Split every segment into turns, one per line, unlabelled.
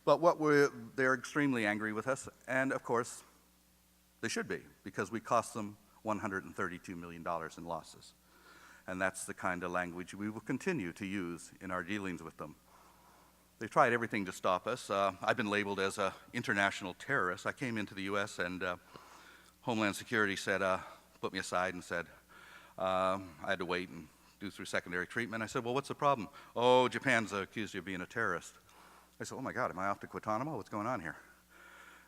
But they're extremely angry with us, and of course, they should be, because we cost them $132 million in losses. And that's the kind of language we will continue to use in our dealings with them. They tried everything to stop us. I've been labeled as an international terrorist. I came into the US and Homeland Security said, put me aside and said, I had to wait and do through secondary treatment. I said, well, what's the problem? Oh, Japan's accused you of being a terrorist. I said, oh my God, am I off to Guantanamo? What's going on here?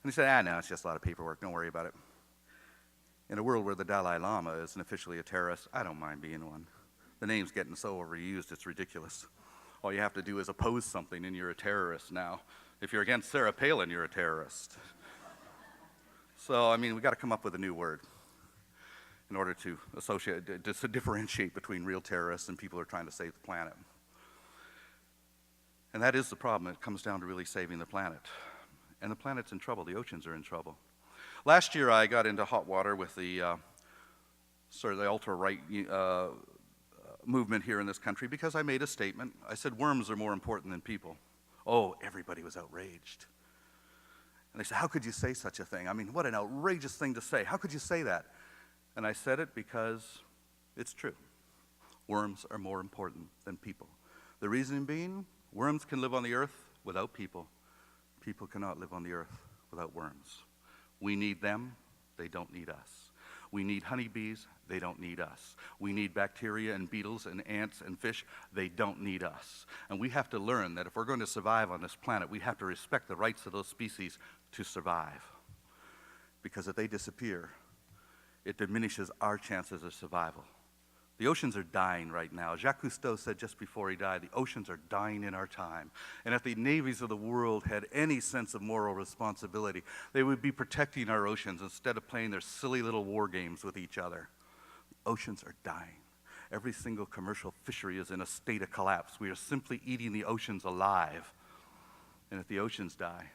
And he said, no, it's just a lot of paperwork, don't worry about it. In a world where the Dalai Lama isn't officially a terrorist, I don't mind being one. The name's getting so overused, it's ridiculous. All you have to do is oppose something and you're a terrorist now. If you're against Sarah Palin, you're a terrorist. So, I mean, we got to come up with a new word in order to associate, to differentiate between real terrorists and people who are trying to save the planet. And that is the problem. It comes down to really saving the planet. And the planet's in trouble. The oceans are in trouble. Last year, I got into hot water with the sort of the ultra-right movement here in this country because I made a statement. I said, worms are more important than people. Oh, everybody was outraged. And they said, how could you say such a thing? I mean, what an outrageous thing to say. How could you say that? And I said it because it's true. Worms are more important than people. The reason being, worms can live on the earth without people. People cannot live on the earth without worms. We need them, they don't need us. We need honeybees, they don't need us. We need bacteria and beetles and ants and fish, they don't need us. And we have to learn that if we're going to survive on this planet, we have to respect the rights of those species to survive. Because if they disappear, it diminishes our chances of survival. The oceans are dying right now. Jacques Cousteau said just before he died, the oceans are dying in our time. And if the navies of the world had any sense of moral responsibility, they would be protecting our oceans instead of playing their silly little war games with each other. The oceans are dying. Every single commercial fishery is in a state of collapse. We are simply eating the oceans alive. And if the oceans die,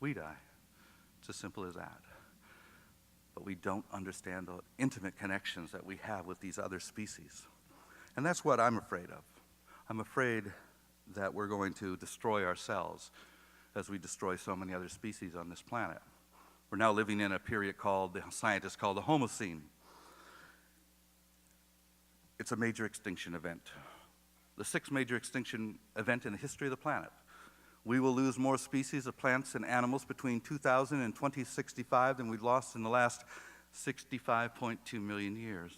we die. It's as simple as that. But we don't understand the intimate connections that we have with these other species. And that's what I'm afraid of. I'm afraid that we're going to destroy ourselves as we destroy so many other species on this planet. We're now living in a period called, the scientists call the Holocene. It's a major extinction event. The sixth major extinction event in the history of the planet. We will lose more species of plants and animals between 2000 and 2065 than we've lost in the last 65.2 million years.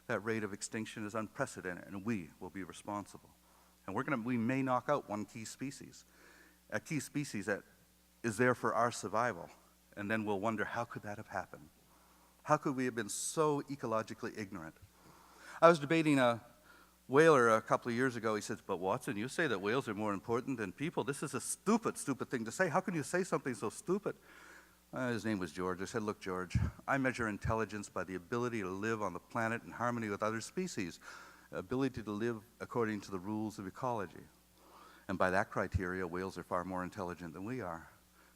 That rate of extinction is unprecedented, and we will be responsible. And we may knock out one key species, a key species that is there for our survival, and then we'll wonder, how could that have happened? How could we have been so ecologically ignorant? I was debating a whaler a couple of years ago. He says, but Watson, you say that whales are more important than people. This is a stupid, stupid thing to say. How can you say something so stupid? His name was George. I said, look, George, I measure intelligence by the ability to live on the planet in harmony with other species, ability to live according to the rules of ecology. And by that criteria, whales are far more intelligent than we are.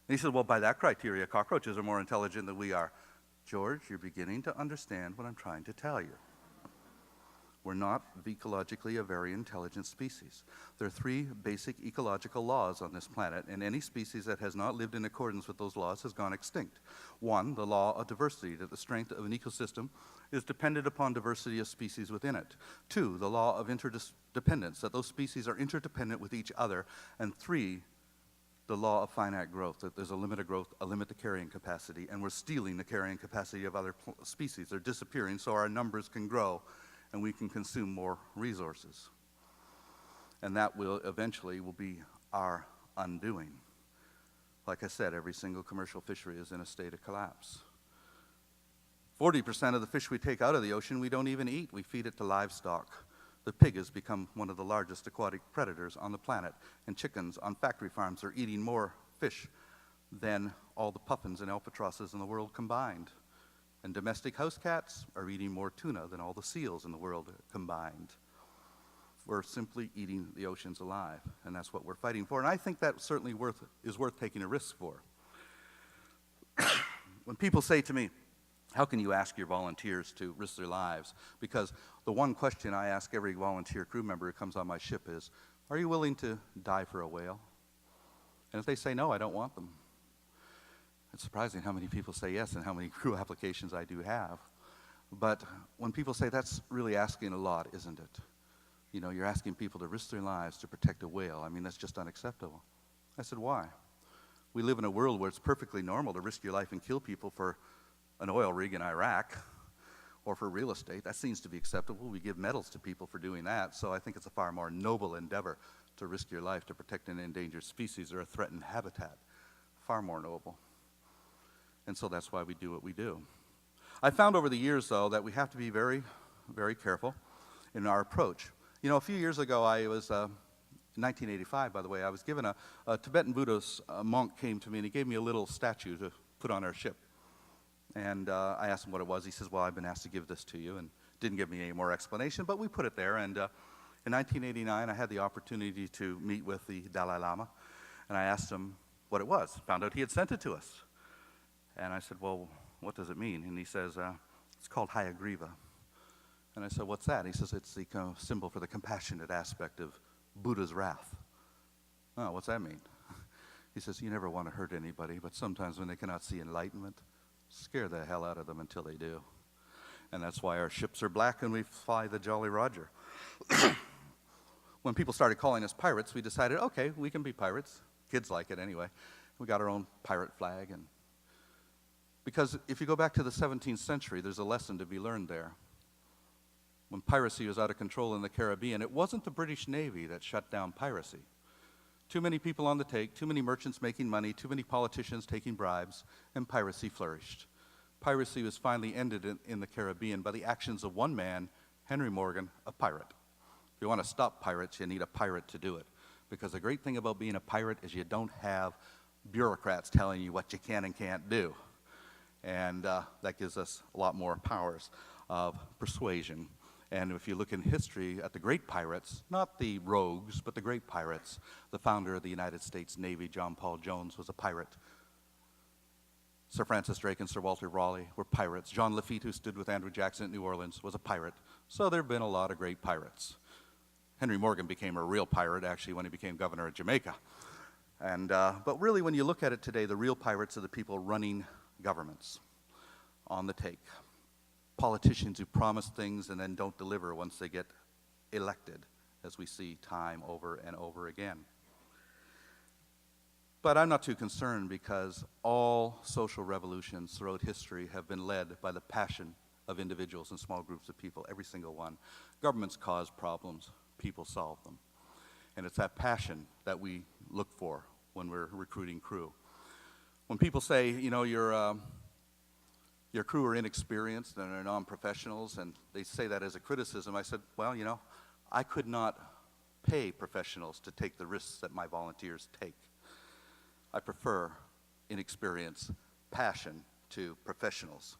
And he said, well, by that criteria, cockroaches are more intelligent than we are. George, you're beginning to understand what I'm trying to tell you. We're not ecologically a very intelligent species. There are three basic ecological laws on this planet, and any species that has not lived in accordance with those laws has gone extinct. One, the law of diversity, that the strength of an ecosystem is dependent upon diversity of species within it. Two, the law of interdependence, that those species are interdependent with each other. And three, the law of finite growth, that there's a limit of growth, a limit to carrying capacity, and we're stealing the carrying capacity of other species. They're disappearing so our numbers can grow and we can consume more resources. And that will eventually be our undoing. Like I said, every single commercial fishery is in a state of collapse. 40% of the fish we take out of the ocean we don't even eat. We feed it to livestock. The pig has become one of the largest aquatic predators on the planet, and chickens on factory farms are eating more fish than all the puffins and albatrosses in the world combined. And domestic house cats are eating more tuna than all the seals in the world combined. We're simply eating the oceans alive, and that's what we're fighting for. And I think that certainly is worth taking a risk for. When people say to me, how can you ask your volunteers to risk their lives? Because the one question I ask every volunteer crew member who comes on my ship is, are you willing to die for a whale? And if they say no, I don't want them. It's surprising how many people say yes and how many crew applications I do have. But when people say that's really asking a lot, isn't it? You know, you're asking people to risk their lives to protect a whale. I mean, that's just unacceptable. I said, why? We live in a world where it's perfectly normal to risk your life and kill people for an oil rig in Iraq or for real estate. That seems to be acceptable. We give medals to people for doing that. So I think it's a far more noble endeavor to risk your life to protect an endangered species or a threatened habitat. Far more noble. And so that's why we do what we do. I found over the years, though, that we have to be very, very careful in our approach. You know, a few years ago, I was, in 1985, by the way, I was given a Tibetan Buddhist monk came to me and he gave me a little statue to put on our ship. And I asked him what it was. He says, well, I've been asked to give this to you, and didn't give me any more explanation, but we put it there. And in 1989, I had the opportunity to meet with the Dalai Lama, and I asked him what it was. Found out he had sent it to us. And I said, well, what does it mean? And he says, it's called Hayagriva. And I said, what's that? He says, it's the symbol for the compassionate aspect of Buddha's wrath. Oh, what's that mean? He says, you never want to hurt anybody, but sometimes when they cannot see enlightenment, scare the hell out of them until they do. And that's why our ships are black and we fly the Jolly Roger. When people started calling us pirates, we decided, okay, we can be pirates. Kids like it anyway. We got our own pirate flag. And because if you go back to the 17th century, there's a lesson to be learned there. When piracy was out of control in the Caribbean, it wasn't the British Navy that shut down piracy. Too many people on the take, too many merchants making money, too many politicians taking bribes, and piracy flourished. Piracy was finally ended in the Caribbean by the actions of one man, Henry Morgan, a pirate. If you want to stop pirates, you need a pirate to do it. Because the great thing about being a pirate is you don't have bureaucrats telling you what you can and can't do. And that gives us a lot more powers of persuasion. And if you look in history at the great pirates, not the rogues, but the great pirates, the founder of the United States Navy, John Paul Jones, was a pirate. Sir Francis Drake and Sir Walter Raleigh were pirates. John Lafitte, who stood with Andrew Jackson at New Orleans, was a pirate. So there have been a lot of great pirates. Henry Morgan became a real pirate, actually, when he became governor of Jamaica. But really, when you look at it today, the real pirates are the people running governments on the take. Politicians who promise things and then don't deliver once they get elected, as we see time over and over again. But I'm not too concerned because all social revolutions throughout history have been led by the passion of individuals and small groups of people, every single one. Governments cause problems, people solve them. And it's that passion that we look for when we're recruiting crew. When people say, you know, your crew are inexperienced and are non-professionals, and they say that as a criticism, I said, well, you know, I could not pay professionals to take the risks that my volunteers take. I prefer inexperience, passion to professionals.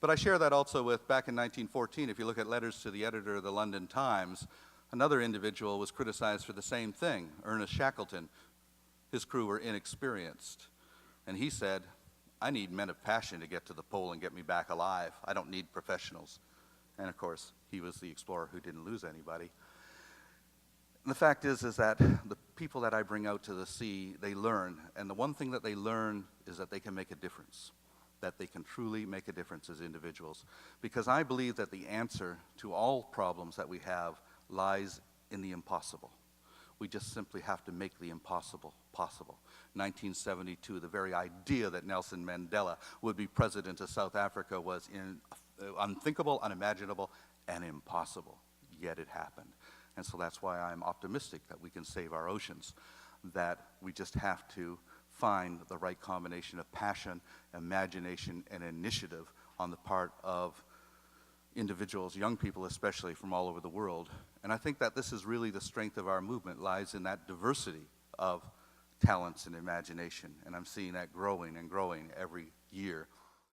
But I share that also with, back in 1914, if you look at letters to the editor of the London Times, another individual was criticized for the same thing, Ernest Shackleton. His crew were inexperienced. And he said, I need men of passion to get to the pole and get me back alive. I don't need professionals. And of course, he was the explorer who didn't lose anybody. And the fact is that the people that I bring out to the sea, they learn. And the one thing that they learn is that they can make a difference, that they can truly make a difference as individuals. Because I believe that the answer to all problems that we have lies in the impossible. We just simply have to make the impossible possible. 1972, the very idea that Nelson Mandela would be president of South Africa was unthinkable, unimaginable, and impossible. Yet it happened. And so that's why I'm optimistic that we can save our oceans, that we just have to find the right combination of passion, imagination, and initiative on the part of individuals, young people especially, from all over the world. And I think that this is really the strength of our movement, lies in that diversity of talents and imagination. And I'm seeing that growing and growing every year.